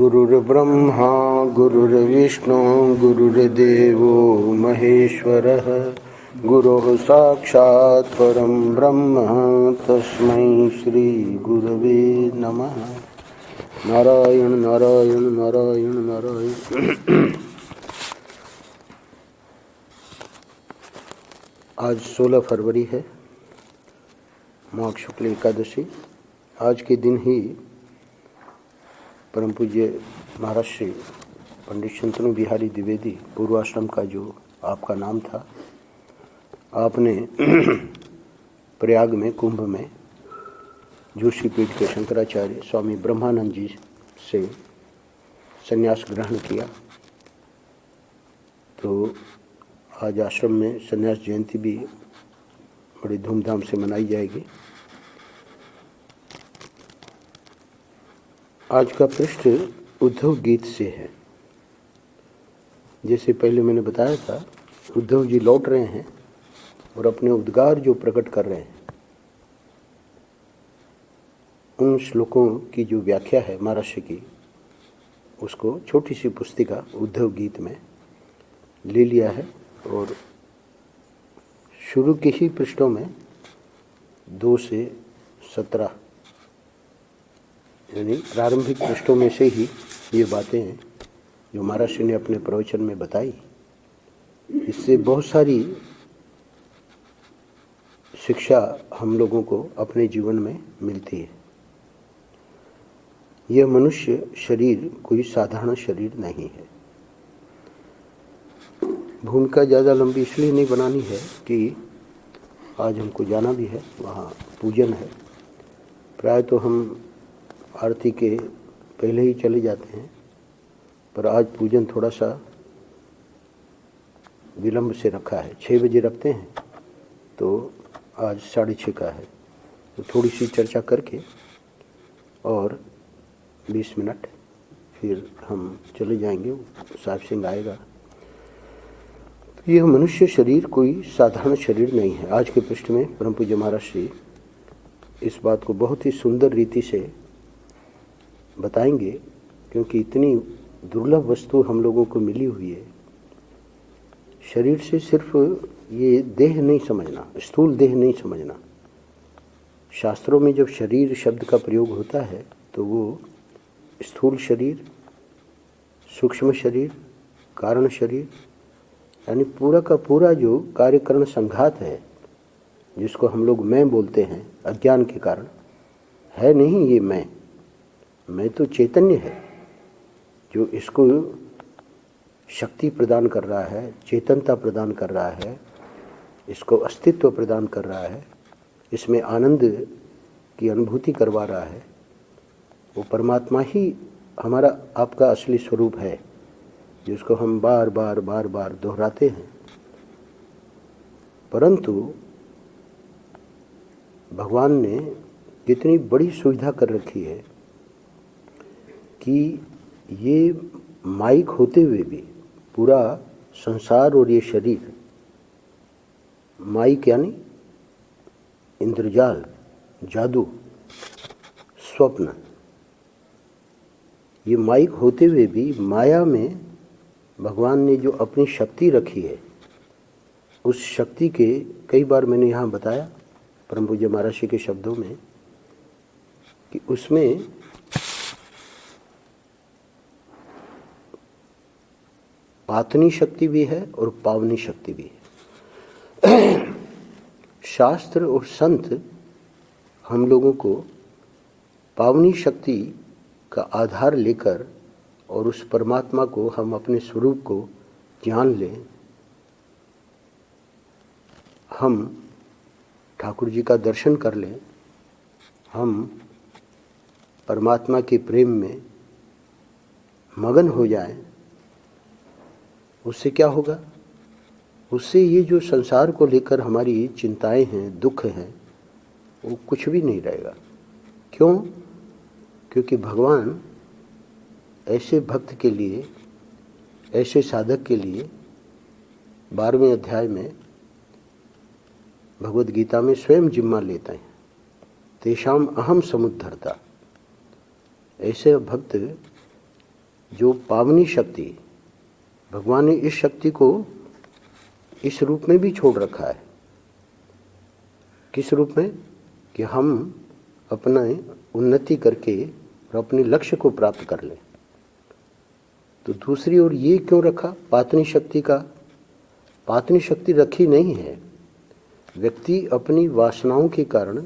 गुरुर्ब्रह्मा गुरुर्विष्णु गुरुर्देवो महेश्वरः गुरुः साक्षात् परं ब्रह्म तस्मै श्री गुरवे नमः। नारायण नारायण नारायण नारायण। आज 16 फरवरी है, माघ शुक्ल एकादशी। आज के दिन ही परम पूज्य महाराज श्री पंडित शंतनु बिहारी द्विवेदी पूर्वाश्रम का जो आपका नाम था, आपने प्रयाग में कुंभ में जोशी पीठ के शंकराचार्य स्वामी ब्रह्मानंद जी से संन्यास ग्रहण किया। तो आज आश्रम में संन्यास जयंती भी बड़ी धूमधाम से मनाई जाएगी। आज का पृष्ठ उद्धव गीत से है। जैसे पहले मैंने बताया था, उद्धव जी लौट रहे हैं और अपने उद्गार जो प्रकट कर रहे हैं, उन श्लोकों की जो व्याख्या है महर्षि की, उसको छोटी सी पुस्तिका उद्धव गीत में ले लिया है। और शुरू के ही पृष्ठों में 2 से 17 यानी प्रारंभिक पृष्ठों में से ही ये बातें हैं जो महर्षि ने अपने प्रवचन में बताई। इससे बहुत सारी शिक्षा हम लोगों को अपने जीवन में मिलती है। यह मनुष्य शरीर कोई साधारण शरीर नहीं है। भूमिका ज़्यादा लंबी इसलिए नहीं बनानी है कि आज हमको जाना भी है, वहाँ पूजन है। प्राय तो हम आरती के पहले ही चले जाते हैं, पर आज पूजन थोड़ा सा विलंब से रखा है। 6 बजे रखते हैं, तो आज 6:30 का है। तो थोड़ी सी चर्चा करके और 20 मिनट फिर हम चले जाएंगे। साहब सिंह आएगा। तो यह मनुष्य शरीर कोई साधारण शरीर नहीं है। आज के पृष्ठ में परम पूज्य महाराज श्री इस बात को बहुत ही सुंदर रीति से बताएंगे, क्योंकि इतनी दुर्लभ वस्तु हम लोगों को मिली हुई है। शरीर से सिर्फ ये देह नहीं समझना, स्थूल देह नहीं समझना। शास्त्रों में जब शरीर शब्द का प्रयोग होता है तो वो स्थूल शरीर, सूक्ष्म शरीर, कारण शरीर, यानी पूरा का पूरा जो कार्यकरण संघात है, जिसको हम लोग मैं बोलते हैं अज्ञान के कारण, है नहीं ये मैं तो चैतन्य है जो इसको शक्ति प्रदान कर रहा है, चेतनता प्रदान कर रहा है, इसको अस्तित्व प्रदान कर रहा है, इसमें आनंद की अनुभूति करवा रहा है। वो परमात्मा ही हमारा आपका असली स्वरूप है, जिसको हम बार बार दोहराते हैं। परंतु भगवान ने कितनी बड़ी सुविधा कर रखी है कि ये माइक होते हुए भी पूरा संसार और ये शरीर, माइक यानी इंद्रजाल, जादू, स्वप्न, ये माइक होते हुए भी माया में भगवान ने जो अपनी शक्ति रखी है, उस शक्ति के कई बार मैंने यहाँ बताया परम पूज्य महाराज के शब्दों में कि उसमें पातनी शक्ति भी है और पावनी शक्ति भी है। शास्त्र और संत हम लोगों को पावनी शक्ति का आधार लेकर और उस परमात्मा को हम अपने स्वरूप को जान लें, हम ठाकुर जी का दर्शन कर लें, हम परमात्मा के प्रेम में मगन हो जाएं, उससे क्या होगा? उससे ये जो संसार को लेकर हमारी चिंताएं हैं, दुख हैं, वो कुछ भी नहीं रहेगा। क्यों? क्योंकि भगवान ऐसे भक्त के लिए, ऐसे साधक के लिए 12वें अध्याय में भगवद गीता में स्वयं जिम्मा लेते हैं। तेषाम अहम समुद्धरता। ऐसे भक्त जो पावनी शक्ति, भगवान ने इस शक्ति को इस रूप में भी छोड़ रखा है। किस रूप में? कि हम अपना उन्नति करके और अपने लक्ष्य को प्राप्त कर लें। तो दूसरी ओर ये क्यों रखा पातनी शक्ति का? पातनी शक्ति रखी नहीं है। व्यक्ति अपनी वासनाओं के कारण,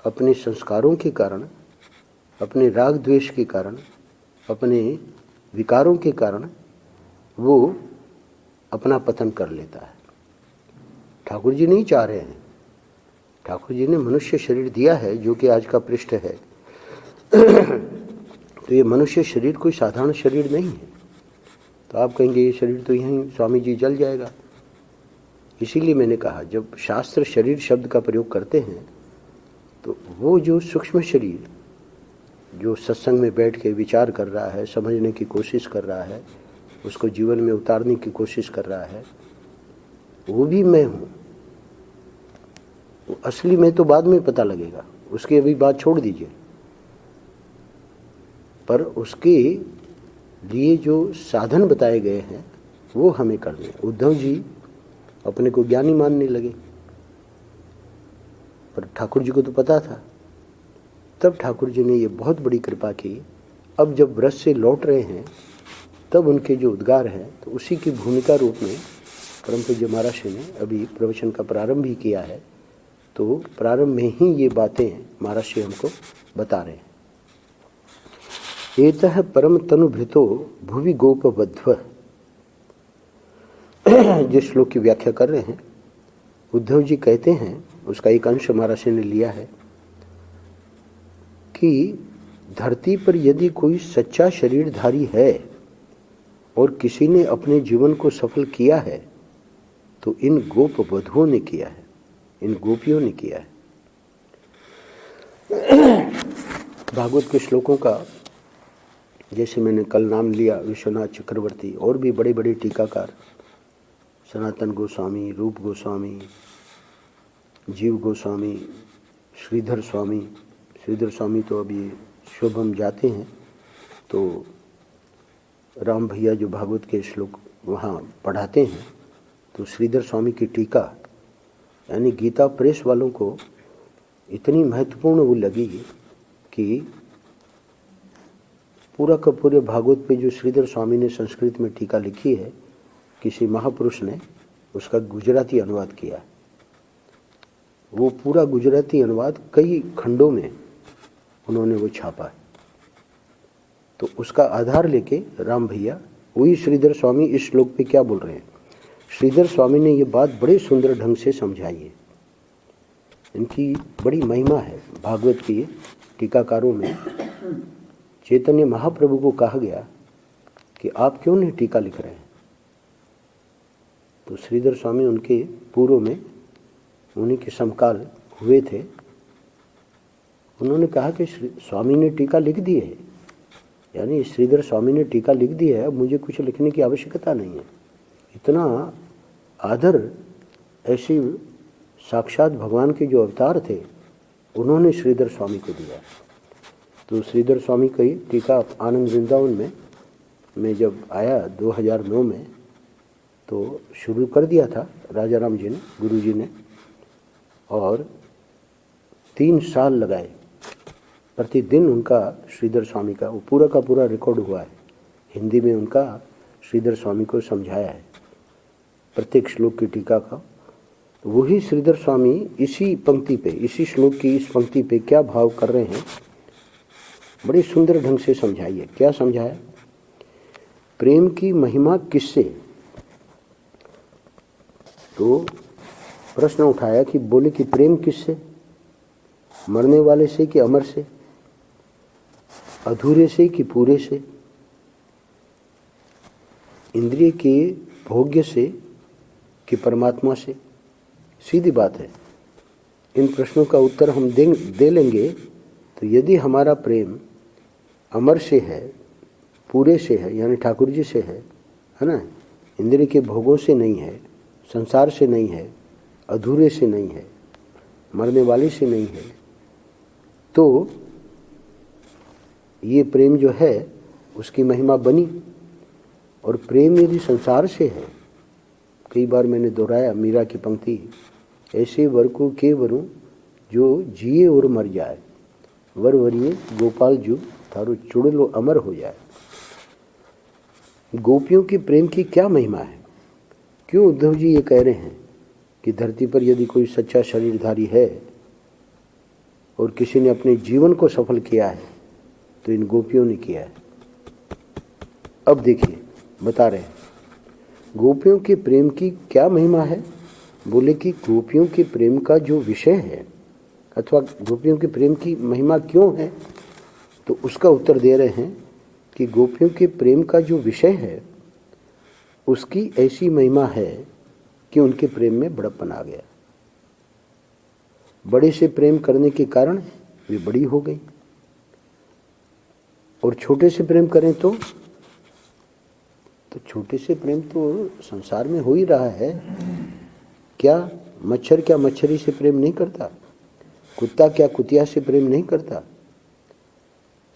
अपने संस्कारों के कारण, अपने राग द्वेष के कारण, अपने विकारों के कारण वो अपना पतन कर लेता है। ठाकुर जी नहीं चाह रहे हैं। ठाकुर जी ने मनुष्य शरीर दिया है जो कि आज का पृष्ठ है। तो ये मनुष्य शरीर कोई साधारण शरीर नहीं है। तो आप कहेंगे ये शरीर तो यहीं स्वामी जी जल जाएगा। इसीलिए मैंने कहा जब शास्त्र शरीर शब्द का प्रयोग करते हैं तो वो जो सूक्ष्म शरीर जो सत्संग में बैठ के विचार कर रहा है, समझने की कोशिश कर रहा है, उसको जीवन में उतारने की कोशिश कर रहा है, वो भी मैं हूँ। वो असली मैं तो बाद में पता लगेगा, उसकी अभी बात छोड़ दीजिए। पर उसके लिए जो साधन बताए गए हैं वो हमें करने हैं। उद्धव जी अपने को ज्ञानी मानने लगे, पर ठाकुर जी को तो पता था। तब ठाकुर जी ने ये बहुत बड़ी कृपा की। अब जब व्रत से लौट रहे हैं तब उनके जो उद्गार हैं तो उसी की भूमिका रूप में परम पूज्य महाराज ने अभी प्रवचन का प्रारंभ भी किया है। तो प्रारंभ में ही ये बातें महाराज हमको बता रहे हैं। एतः परम तनुभृतो भुवि गोपवध्व, जिस श्लोक की व्याख्या कर रहे हैं उद्धव जी कहते हैं, उसका एक अंश महाराज ने लिया है कि धरती पर यदि कोई सच्चा शरीरधारी है और किसी ने अपने जीवन को सफल किया है तो इन गोप वधुओं ने किया है, इन गोपियों ने किया है। भागवत के श्लोकों का जैसे मैंने कल नाम लिया, विश्वनाथ चक्रवर्ती और भी बड़े बड़े टीकाकार, सनातन गोस्वामी, रूप गोस्वामी, जीव गोस्वामी, श्रीधर स्वामी। श्रीधर स्वामी तो अभी शोभम जाते हैं, तो राम भैया जो भागवत के श्लोक वहाँ पढ़ाते हैं, तो श्रीधर स्वामी की टीका यानी गीता प्रेस वालों को इतनी महत्वपूर्ण वो लगी कि पूरा का पूरे भागवत पे जो श्रीधर स्वामी ने संस्कृत में टीका लिखी है, किसी महापुरुष ने उसका गुजराती अनुवाद किया। वो पूरा गुजराती अनुवाद कई खंडों में उन्होंने वो छापा है। तो उसका आधार लेके राम भैया वही श्रीधर स्वामी इस श्लोक पे क्या बोल रहे हैं। श्रीधर स्वामी ने ये बात बड़े सुंदर ढंग से समझाई है। इनकी बड़ी महिमा है भागवत की टीकाकारों में। चैतन्य महाप्रभु को कहा गया कि आप क्यों नहीं टीका लिख रहे हैं, तो श्रीधर स्वामी उनके पूर्व में उन्हीं के समकाल हुए थे। उन्होंने कहा कि स्वामी ने टीका लिख दी है, यानी श्रीधर स्वामी ने टीका लिख दी है, अब मुझे कुछ लिखने की आवश्यकता नहीं है। इतना आदर ऐसी साक्षात भगवान के जो अवतार थे उन्होंने श्रीधर स्वामी को दिया। तो श्रीधर स्वामी का ही टीका आनंद वृंदावन में मैं जब आया 2009 में तो शुरू कर दिया था राजा राम जी ने, गुरु जी ने, और 3 साल लगाए। प्रतिदिन उनका श्रीधर स्वामी का वो पूरा का पूरा रिकॉर्ड हुआ है। हिंदी में उनका श्रीधर स्वामी को समझाया है प्रत्येक श्लोक की टीका का। तो वही श्रीधर स्वामी इसी पंक्ति पे, इसी श्लोक की इस पंक्ति पे क्या भाव कर रहे हैं, बड़े सुंदर ढंग से समझाइए। क्या समझाया? प्रेम की महिमा किससे? तो प्रश्न उठाया कि बोले कि प्रेम किससे, मरने वाले से कि अमर से, अधूरे से कि पूरे से, इंद्रिय के भोग्य से कि परमात्मा से? सीधी बात है। इन प्रश्नों का उत्तर हम दे लेंगे तो यदि हमारा प्रेम अमर से है, पूरे से है, यानी ठाकुर जी से है ना, इंद्रिय के भोगों से नहीं है, संसार से नहीं है, अधूरे से नहीं है, मरने वाले से नहीं है, तो ये प्रेम जो है उसकी महिमा बनी। और प्रेम यदि संसार से है, कई बार मैंने दोहराया मीरा की पंक्ति, ऐसे वर को के वरूं जो जिए और मर जाए, वर वरिए गोपाल जू थारो चुड़लो अमर हो जाए। गोपियों के प्रेम की क्या महिमा है? क्यों उद्धव जी ये कह रहे हैं कि धरती पर यदि कोई सच्चा शरीरधारी है और किसी ने अपने जीवन को सफल किया है तो इन गोपियों ने किया है। अब देखिए बता रहे हैं गोपियों के प्रेम की क्या महिमा है। बोले कि गोपियों के प्रेम का जो विषय है अथवा गोपियों के प्रेम की महिमा क्यों है, तो उसका उत्तर दे रहे हैं कि गोपियों के प्रेम का जो विषय है उसकी ऐसी महिमा है कि उनके प्रेम में बड़प्पन आ गया। बड़े से प्रेम करने के कारण वे बड़ी हो गई, और छोटे से प्रेम करें तो छोटे से प्रेम तो संसार में हो ही रहा है। क्या मच्छरी से प्रेम नहीं करता? कुत्ता क्या कुतिया से प्रेम नहीं करता?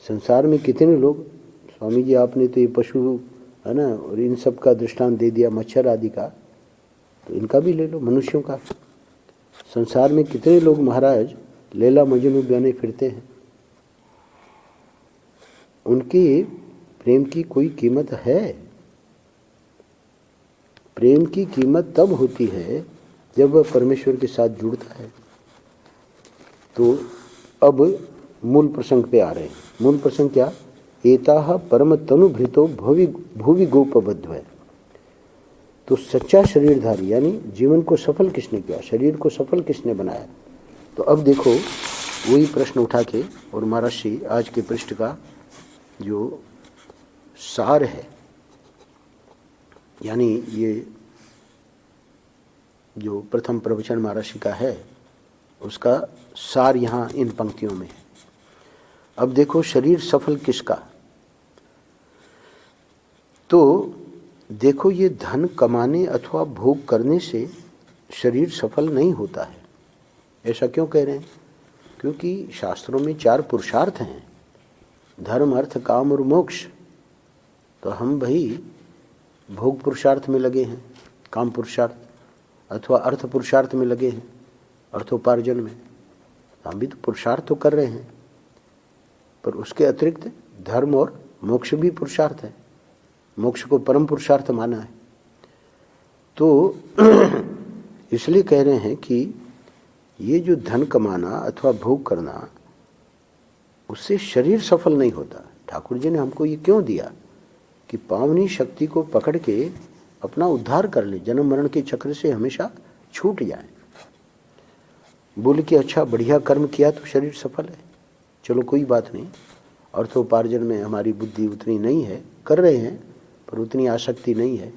संसार में कितने लोग, स्वामी जी आपने तो ये पशु है ना और इन सब का दृष्टांत दे दिया, मच्छर आदि का, तो इनका भी ले लो, मनुष्यों का। संसार में कितने लोग महाराज लैला मजनू बने फिरते हैं, उनकी प्रेम की कोई कीमत है? प्रेम की कीमत तब होती है जब वह परमेश्वर के साथ जुड़ता है। तो अब मूल प्रसंग पे आ रहे हैं। मूल प्रसंग क्या? एताह परम तनुभृतो भुवि गोपबद्ध है। तो सच्चा शरीरधारी यानी जीवन को सफल किसने किया, शरीर को सफल किसने बनाया? तो अब देखो वही प्रश्न उठा के और महाराज जी आज के पृष्ठ का जो सार है, यानी ये जो प्रथम प्रवचन महाराज जी का है उसका सार यहाँ इन पंक्तियों में है। अब देखो शरीर सफल किसका? तो देखो ये धन कमाने अथवा भोग करने से शरीर सफल नहीं होता है। ऐसा क्यों कह रहे हैं? क्योंकि शास्त्रों में 4 पुरुषार्थ हैं, धर्म अर्थ काम और मोक्ष। तो हम भाई भोग पुरुषार्थ में लगे हैं, काम पुरुषार्थ अथवा अर्थ पुरुषार्थ में लगे हैं, अर्थोपार्जन में हम भी तो पुरुषार्थ तो कर रहे हैं, पर उसके अतिरिक्त धर्म और मोक्ष भी पुरुषार्थ है। मोक्ष को परम पुरुषार्थ माना है। तो इसलिए कह रहे हैं कि ये जो धन कमाना अथवा भोग करना, उससे शरीर सफल नहीं होता। ठाकुर जी ने हमको ये क्यों दिया कि पावनी शक्ति को पकड़ के अपना उद्धार कर ले, जन्म मरण के चक्र से हमेशा छूट जाए। बोले कि अच्छा बढ़िया कर्म किया तो शरीर सफल है, चलो कोई बात नहीं, अर्थोपार्जन में हमारी बुद्धि उतनी नहीं है, कर रहे हैं पर उतनी आसक्ति नहीं है,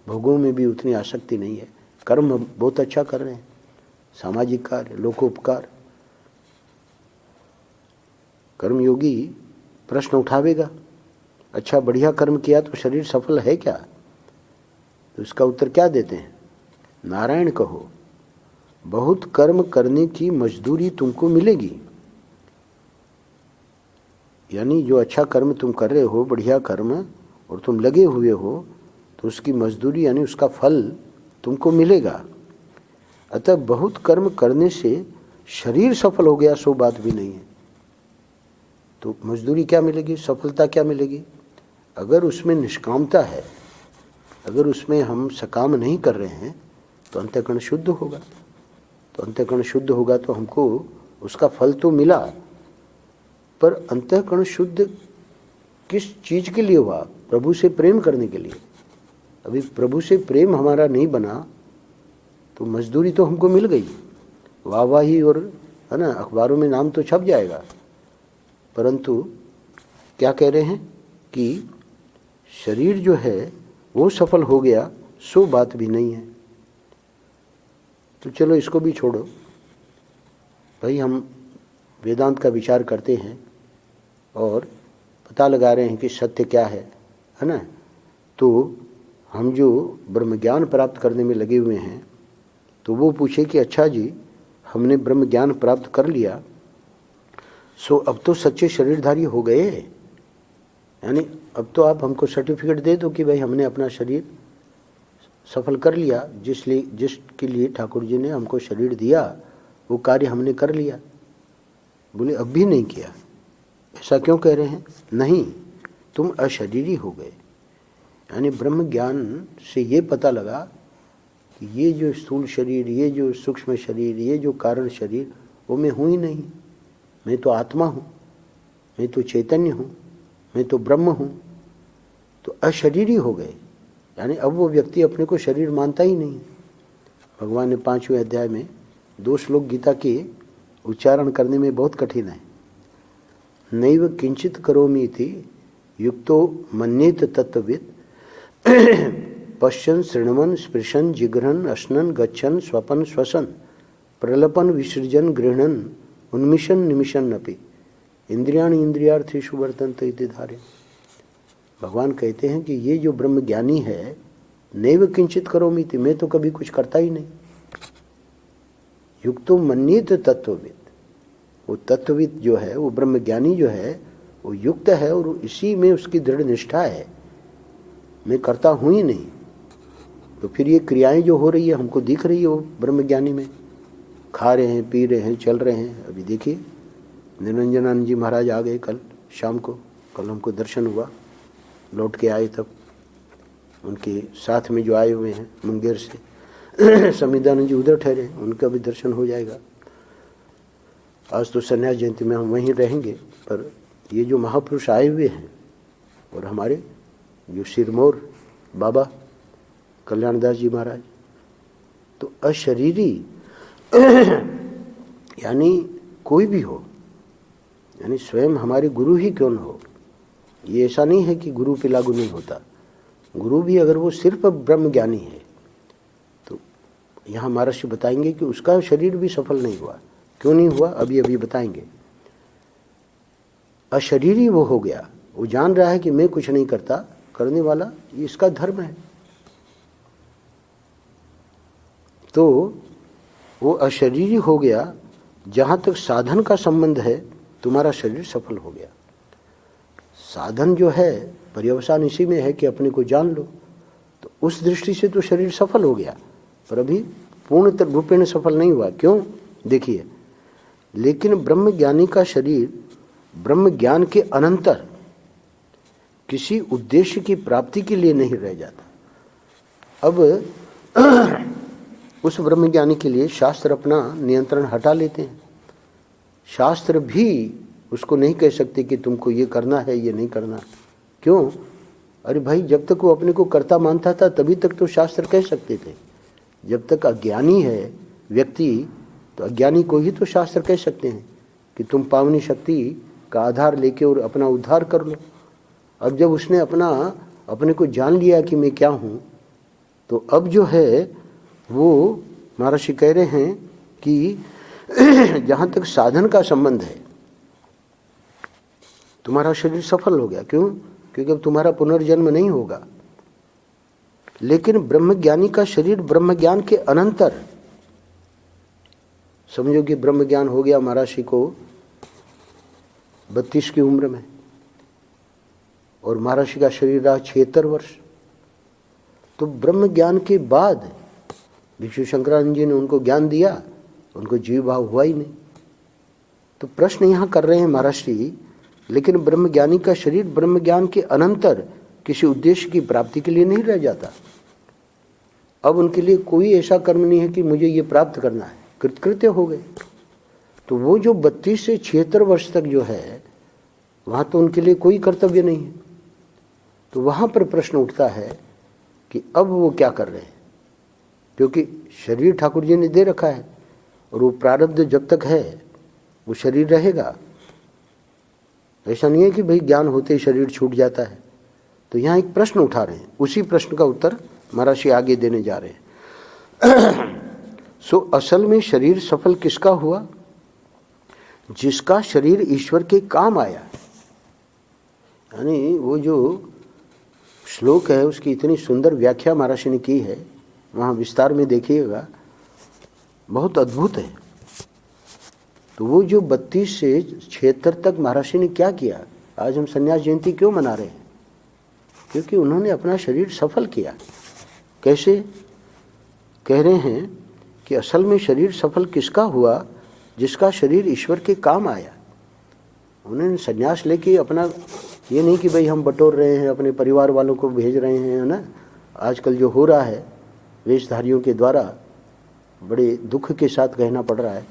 भोगों में भी उतनी आसक्ति नहीं है, कर्म बहुत अच्छा कर रहे हैं, सामाजिक कार्य, लोकोपकार। कर्मयोगी प्रश्न उठावेगा, अच्छा बढ़िया कर्म किया तो शरीर सफल है क्या? तो इसका उत्तर क्या देते हैं? नारायण कहो, बहुत कर्म करने की मजदूरी तुमको मिलेगी। यानी जो अच्छा कर्म तुम कर रहे हो, बढ़िया कर्म, और तुम लगे हुए हो, तो उसकी मजदूरी यानी उसका फल तुमको मिलेगा। अतः बहुत कर्म करने से शरीर सफल हो गया सो बात भी नहीं है। तो मजदूरी क्या मिलेगी, सफलता क्या मिलेगी? अगर उसमें निष्कामता है, अगर उसमें हम सकाम नहीं कर रहे हैं, तो अंतःकरण शुद्ध होगा। तो अंतःकरण शुद्ध होगा तो हमको उसका फल तो मिला, पर अंतःकरण शुद्ध किस चीज के लिए हुआ? प्रभु से प्रेम करने के लिए। अभी प्रभु से प्रेम हमारा नहीं बना तो मजदूरी तो हमको मिल गई, वाहवाही और है ना, अखबारों में नाम तो छप जाएगा, परंतु क्या कह रहे हैं कि शरीर जो है वो सफल हो गया सो बात भी नहीं है। तो चलो इसको भी छोड़ो भाई, हम वेदांत का विचार करते हैं और पता लगा रहे हैं कि सत्य क्या है ना। तो हम जो ब्रह्म ज्ञान प्राप्त करने में लगे हुए हैं, तो वो पूछे कि अच्छा जी हमने ब्रह्म ज्ञान प्राप्त कर लिया, सो अब तो सच्चे शरीरधारी हो गए यानी अब तो आप हमको सर्टिफिकेट दे दो कि भाई हमने अपना शरीर सफल कर लिया, जिसके लिए ठाकुर जी ने हमको शरीर दिया वो कार्य हमने कर लिया। बोले अब भी नहीं किया। ऐसा क्यों कह रहे हैं? नहीं, तुम अशरीरी हो गए। यानी ब्रह्म ज्ञान से ये पता लगा कि ये जो स्थूल शरीर, ये जो सूक्ष्म शरीर, ये जो कारण शरीर, वो मैं हूँ ही नहीं। मैं तो आत्मा हूँ, मैं तो चैतन्य हूँ, मैं तो ब्रह्म हूँ। तो अशरीरी हो गए। यानी अब वो व्यक्ति अपने को शरीर मानता ही नहीं। भगवान ने 5वें अध्याय में 2 श्लोक गीता के उच्चारण करने में बहुत कठिन है। नैव किंचित करोमि इति युक्तो मन्येत तत्त्ववित् पश्यन् शृण्वन् स्पृशन् जिघ्रन् अश्नन् गच्छन् स्वपन् श्वसन् प्रलपन् विसृजन् गृह्णन् उन्मिषन् निमिषन् अपि इंद्रियाणि इंद्रियार्थेषु वर्तन्ते इति धारयन्। भगवान कहते हैं कि ये जो ब्रह्म ज्ञानी है, नैव किंचित करोमि इति, मैं तो कभी कुछ करता ही नहीं। युक्तो मन्येत तत्त्ववित्, वो तत्वविद जो है, वो ब्रह्म ज्ञानी जो है, वो युक्त है और इसी में उसकी दृढ़ निष्ठा है, मैं करता हूँ ही नहीं। तो फिर ये क्रियाएं जो हो रही है हमको दिख रही है वो ब्रह्म ज्ञानी में, खा रहे हैं, पी रहे हैं, चल रहे हैं। अभी देखिए निरंजनानंद जी महाराज आ गए कल शाम को, कल हमको दर्शन हुआ, लौट के आए तब उनके साथ में जो आए हुए हैं मुंगेर से समीदानंद जी उधर ठहरे, उनका भी दर्शन हो जाएगा। आज तो संन्यास जयंती में हम वहीं रहेंगे, पर ये जो महापुरुष आए हुए हैं और हमारे जो सिरमौर बाबा कल्याणदास जी महाराज, तो अशरीरी यानी कोई भी हो, यानी स्वयं हमारे गुरु ही क्यों न हो। ये ऐसा नहीं है कि गुरु पे लागू नहीं होता। गुरु भी अगर वो सिर्फ ब्रह्म ज्ञानी है तो यहाँ महर्षि बताएंगे कि उसका शरीर भी सफल नहीं हुआ। क्यों नहीं हुआ अभी अभी बताएंगे। अशरीरी वो हो गया, वो जान रहा है कि मैं कुछ नहीं करता, करने वाला ये इसका धर्म है। तो वो अशरीरी हो गया। जहाँ तक साधन का संबंध है तुम्हारा शरीर सफल हो गया। साधन जो है पर्यवसान इसी में है कि अपने को जान लो, तो उस दृष्टि से तो शरीर सफल हो गया, पर अभी पूर्ण रूपेण सफल नहीं हुआ। क्यों? देखिए, लेकिन ब्रह्म ज्ञानी का शरीर ब्रह्म ज्ञान के अनंतर किसी उद्देश्य की प्राप्ति के लिए नहीं रह जाता। अब उस ब्रह्म ज्ञानी के लिए शास्त्र अपना नियंत्रण हटा लेते हैं। शास्त्र भी उसको नहीं कह सकते कि तुमको ये करना है, ये नहीं करना। क्यों? अरे भाई, जब तक वो अपने को कर्ता मानता था तभी तक तो शास्त्र कह सकते थे। जब तक अज्ञानी है व्यक्ति, तो अज्ञानी को ही तो शास्त्र कह सकते हैं कि तुम पावनी शक्ति का आधार लेके और अपना उद्धार कर लो। अब जब उसने अपने को जान लिया कि मैं क्या हूँ, तो अब जो है वो महर्षि कह रहे हैं कि जहाँ तक साधन का संबंध है तुम्हारा शरीर सफल हो गया। क्यों? क्योंकि अब तुम्हारा पुनर्जन्म नहीं होगा। लेकिन ब्रह्मज्ञानी का शरीर ब्रह्म ज्ञान के अनंतर, समझो कि ब्रह्म ज्ञान हो गया महर्षि को 32 की उम्र में, और महर्षि का शरीर रहा 76 वर्ष। तो ब्रह्म ज्ञान के बाद भिक्षु शंकरानंद जी ने उनको ज्ञान दिया, उनको जीव भाव हुआ ही नहीं। तो प्रश्न यहाँ कर रहे हैं महर्षि, लेकिन ब्रह्मज्ञानी का शरीर ब्रह्म ज्ञान के अनंतर किसी उद्देश्य की प्राप्ति के लिए नहीं रह जाता। अब उनके लिए कोई ऐसा कर्म नहीं है कि मुझे ये प्राप्त करना है, कृतकृत्य हो गए। तो वो जो 32 से 76 वर्ष तक जो है, वहाँ तो उनके लिए कोई कर्तव्य नहीं है। तो वहाँ पर प्रश्न उठता है कि अब वो क्या कर रहे हैं, क्योंकि शरीर ठाकुर जी ने दे रखा है और वो प्रारब्ध जब तक है वो शरीर रहेगा। ऐसा नहीं है कि भाई ज्ञान होते ही शरीर छूट जाता है। तो यहाँ एक प्रश्न उठा रहे हैं, उसी प्रश्न का उत्तर महर्षि आगे देने जा रहे हैं। सो असल में शरीर सफल किसका हुआ? जिसका शरीर ईश्वर के काम आया। यानी वो जो श्लोक है उसकी इतनी सुंदर व्याख्या महर्षि ने की है, वहाँ विस्तार में देखिएगा, बहुत अद्भुत है। तो वो जो 32 से 76 तक महर्षि ने क्या किया, आज हम संन्यास जयंती क्यों मना रहे हैं? क्योंकि उन्होंने अपना शरीर सफल किया। कैसे? कह रहे हैं कि असल में शरीर सफल किसका हुआ? जिसका शरीर ईश्वर के काम आया। उन्होंने संन्यास लेके अपना, ये नहीं कि भाई हम बटोर रहे हैं, अपने परिवार वालों को भेज रहे हैं, है ना। आजकल जो हो रहा है वेशधारियों के द्वारा, बड़े दुख के साथ कहना पड़ रहा है,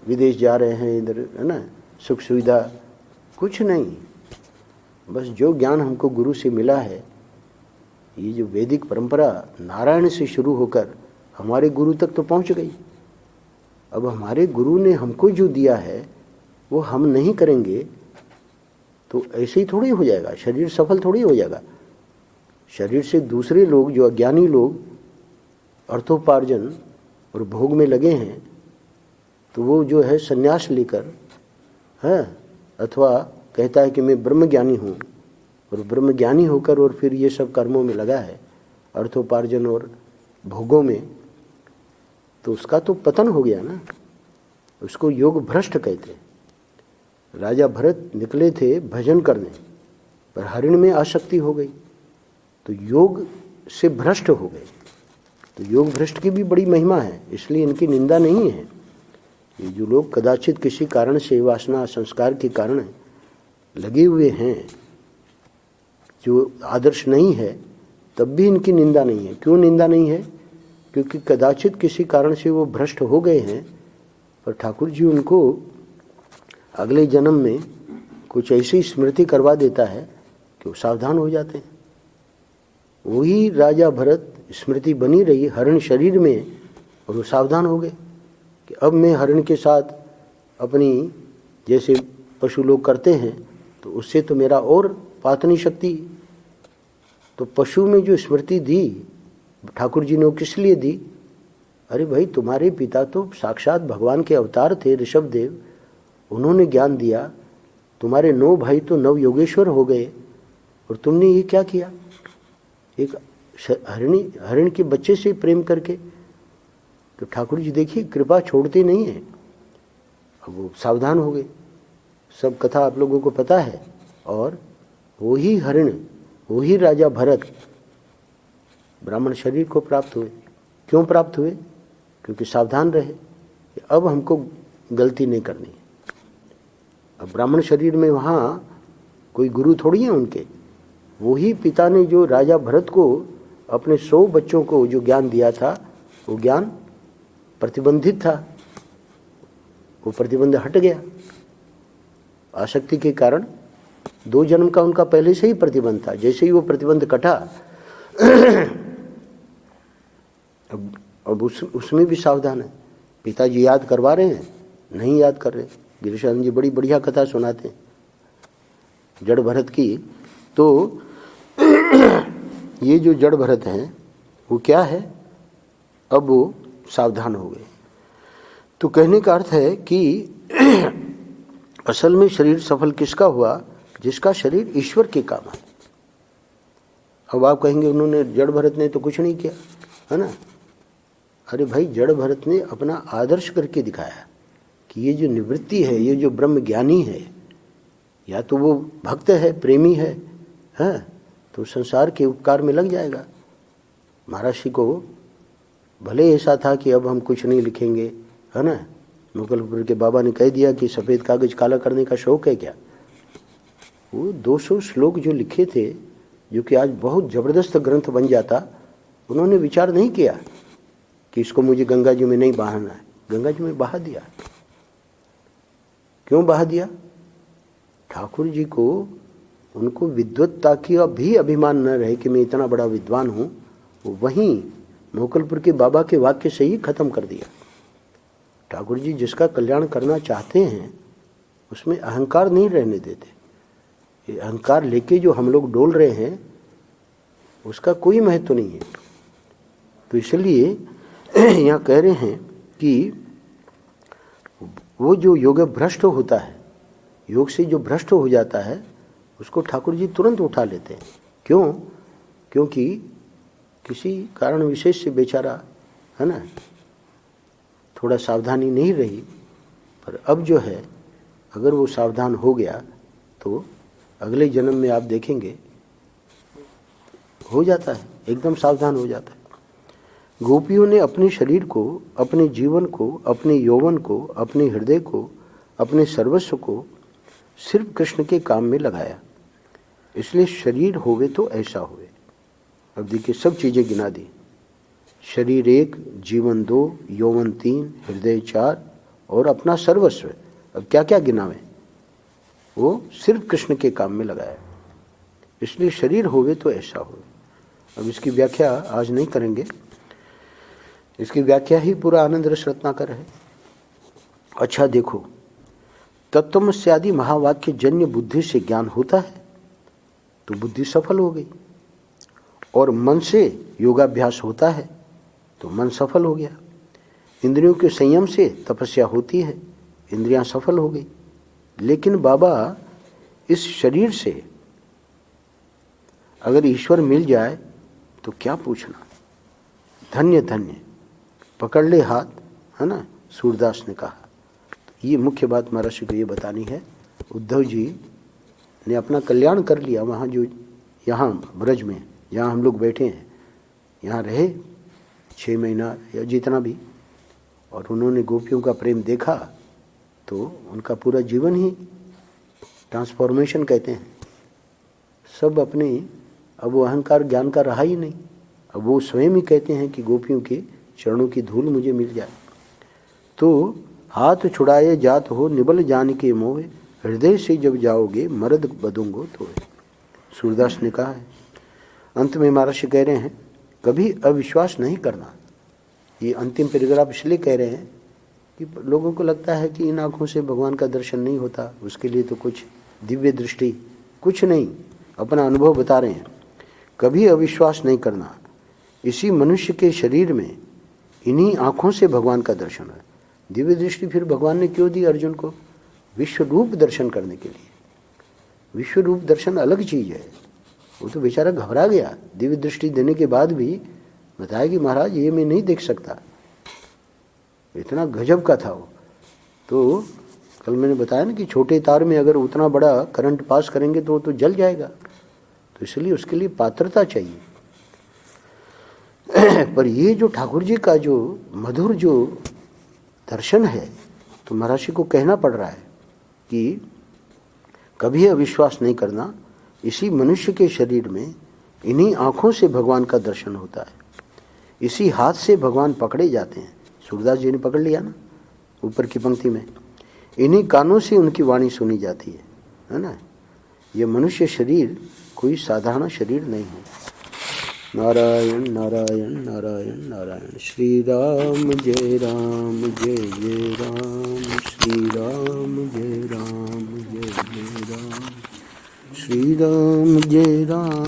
विदेश जा रहे हैं इधर, है ना, सुख सुविधा, कुछ नहीं। बस जो ज्ञान हमको गुरु से मिला है, ये जो वैदिक परंपरा नारायण से शुरू होकर हमारे गुरु तक तो पहुंच गई। अब हमारे गुरु ने हमको जो दिया है वो हम नहीं करेंगे तो ऐसे ही थोड़ी हो जाएगा, शरीर सफल थोड़ी हो जाएगा। शरीर से दूसरे लोग, जो अज्ञानी लोग अर्थोपार्जन और भोग में लगे हैं, तो वो जो है संन्यास लेकर है, अथवा कहता है कि मैं ब्रह्मज्ञानी हूँ, और ब्रह्मज्ञानी होकर और फिर ये सब कर्मों में लगा है, अर्थोपार्जन और भोगों में, तो उसका तो पतन हो गया ना। उसको योग भ्रष्ट कहते हैं। राजा भरत निकले थे भजन करने, पर हरिण में आसक्ति हो गई तो योग से भ्रष्ट हो गए। तो योग भ्रष्ट की भी बड़ी महिमा है, इसलिए इनकी निंदा नहीं है। ये जो लोग कदाचित किसी कारण से, वासना संस्कार के कारण लगे हुए हैं, जो आदर्श नहीं है, तब भी इनकी निंदा नहीं है। क्यों निंदा नहीं है? क्योंकि कदाचित किसी कारण से वो भ्रष्ट हो गए हैं, पर ठाकुर जी उनको अगले जन्म में कुछ ऐसी स्मृति करवा देता है कि वो सावधान हो जाते हैं। वही राजा भरत स्मृति बनी रही हरिण शरीर में, और वो सावधान हो गए कि अब मैं हरिण के साथ अपनी, जैसे पशु लोग करते हैं, तो उससे तो मेरा और पातनी शक्ति। तो पशु में जो स्मृति दी ठाकुर जी ने, वो किस लिए दी? अरे भाई, तुम्हारे पिता तो साक्षात भगवान के अवतार थे, ऋषभदेव, उन्होंने ज्ञान दिया। तुम्हारे 9 भाई तो 9 योगेश्वर हो गए, और तुमने ये क्या किया? एक हरिण के बच्चे से प्रेम करके। तो ठाकुर जी देखिए कृपा छोड़ते नहीं है। अब वो सावधान हो गए। सब कथा आप लोगों को पता है। और वही हरिण, वही राजा भरत ब्राह्मण शरीर को प्राप्त हुए। क्यों प्राप्त हुए? क्योंकि सावधान रहे कि अब हमको गलती नहीं करनी। अब ब्राह्मण शरीर में वहाँ कोई गुरु थोड़ी है उनके। वही पिता ने जो राजा भरत को अपने 100 बच्चों को जो ज्ञान दिया था, वो ज्ञान प्रतिबंधित था। वो प्रतिबंध हट गया आसक्ति के कारण। 2 जन्म का उनका पहले से ही प्रतिबंध था। जैसे ही वो प्रतिबंध कटा अब उसमें भी सावधान है। पिताजी याद करवा रहे हैं, नहीं याद कर रहे। गिरीशानंद जी बड़ी बढ़िया कथा सुनाते हैं जड़ भरत की। तो ये जो जड़ भरत हैं वो क्या है? अब वो सावधान हो गए। तो कहने का अर्थ है कि असल में शरीर सफल किसका हुआ? जिसका शरीर ईश्वर के काम है। अब आप कहेंगे उन्होंने, जड़ भरत ने तो कुछ नहीं किया, है ना। अरे भाई, जड़ भरत ने अपना आदर्श करके दिखाया कि ये जो निवृत्ति है, ये जो ब्रह्म ज्ञानी है, या तो वो भक्त है, प्रेमी है, तो संसार के उपकार में लग जाएगा। महर्षि को भले ऐसा था कि अब हम कुछ नहीं लिखेंगे, है ना। मुगलपुर के बाबा ने कह दिया कि सफ़ेद कागज काला करने का शौक है क्या। वो 200 श्लोक जो लिखे थे, जो कि आज बहुत ज़बरदस्त ग्रंथ बन जाता, उन्होंने विचार नहीं किया कि इसको मुझे गंगा जी में नहीं बहाना है। गंगा जी में बहा दिया। क्यों बहा दिया? ठाकुर जी को, उनको विद्वत्ता की भी अभिमान न रहे कि मैं इतना बड़ा विद्वान हूँ। वहीं मोकलपुर के बाबा के वाक्य से ही खत्म कर दिया। ठाकुर जी जिसका कल्याण करना चाहते हैं उसमें अहंकार नहीं रहने देते। ये अहंकार लेके जो हम लोग डोल रहे हैं उसका कोई महत्व नहीं है। तो इसलिए यहाँ कह रहे हैं कि वो जो योग भ्रष्ट होता है, योग से जो भ्रष्ट हो जाता है, उसको ठाकुर जी तुरंत उठा लेते हैं। क्यों? क्योंकि किसी कारण विशेष से बेचारा, है ना, थोड़ा सावधानी नहीं रही। पर अब जो है, अगर वो सावधान हो गया तो अगले जन्म में आप देखेंगे हो जाता है, एकदम सावधान हो जाता है। गोपियों ने अपने शरीर को, अपने जीवन को, अपने यौवन को, अपने हृदय को, अपने सर्वस्व को सिर्फ कृष्ण के काम में लगाया। इसलिए शरीर होवे तो ऐसा होवे। अब देखिए सब चीज़ें गिना दी, शरीर 1, जीवन 2, यौवन 3, हृदय 4 और अपना सर्वस्व। अब क्या क्या गिनावे, वो सिर्फ कृष्ण के काम में लगाया। इसलिए शरीर होवे तो ऐसा होवे। अब इसकी व्याख्या आज नहीं करेंगे, इसकी व्याख्या ही पूरा आनंद रस रत्नाकर है। अच्छा देखो, तत्वमस्यादि महावाक्य जन्य बुद्धि से ज्ञान होता है तो बुद्धि सफल हो गई, और मन से योगाभ्यास होता है तो मन सफल हो गया। इंद्रियों के संयम से तपस्या होती है, इंद्रियां सफल हो गई। लेकिन बाबा इस शरीर से अगर ईश्वर मिल जाए तो क्या पूछना, धन्य धन्य, पकड़ ले हाथ, है ना, सूरदास ने कहा। ये मुख्य बात महर्षि को ये बतानी है। उद्धव जी ने अपना कल्याण कर लिया वहाँ, जो यहाँ ब्रज में जहाँ हम लोग बैठे हैं, यहाँ रहे 6 महीना या जितना भी, और उन्होंने गोपियों का प्रेम देखा तो उनका पूरा जीवन ही ट्रांसफॉर्मेशन कहते हैं। सब अपने, अब वो अहंकार ज्ञान का रहा ही नहीं। अब वो स्वयं ही कहते हैं कि गोपियों के चरणों की धूल मुझे मिल जाए। तो हाथ छुड़ाए जात हो निबल जान के मोह, हृदय से जब जाओगे मर्द बदूंगो तो। सूरदास ने कहा है। अंत में महर्षि कह रहे हैं कभी अविश्वास नहीं करना। ये अंतिम पैराग्राफ इसलिए कह रहे हैं कि लोगों को लगता है कि इन आँखों से भगवान का दर्शन नहीं होता, उसके लिए तो कुछ दिव्य दृष्टि, कुछ नहीं, अपना अनुभव बता रहे हैं। कभी अविश्वास नहीं करना, इसी मनुष्य के शरीर में इन्हीं आँखों से भगवान का दर्शन है। दिव्य दृष्टि फिर भगवान ने क्यों दी अर्जुन को? विश्व रूप दर्शन करने के लिए। विश्व रूप दर्शन अलग चीज़ है। वो तो बेचारा घबरा गया, दिव्य दृष्टि देने के बाद भी बताया कि महाराज ये मैं नहीं देख सकता, इतना गजब का था वो। तो कल मैंने बताया ना कि छोटे तार में अगर उतना बड़ा करंट पास करेंगे तो वो तो जल जाएगा, तो इसलिए उसके लिए पात्रता चाहिए। पर ये जो ठाकुर जी का जो मधुर जो दर्शन है, तो महर्षि को कहना पड़ रहा है कि कभी अविश्वास नहीं करना, इसी मनुष्य के शरीर में इन्हीं आँखों से भगवान का दर्शन होता है, इसी हाथ से भगवान पकड़े जाते हैं। सूरदास जी ने पकड़ लिया ना ऊपर की पंक्ति में, इन्हीं कानों से उनकी वाणी सुनी जाती है ना। ये मनुष्य शरीर कोई साधारण शरीर नहीं है। नारायण नारायण नारायण नारायण। श्री राम जय राम जय जय राम, श्री राम जय राम जय जय राम, श्री राम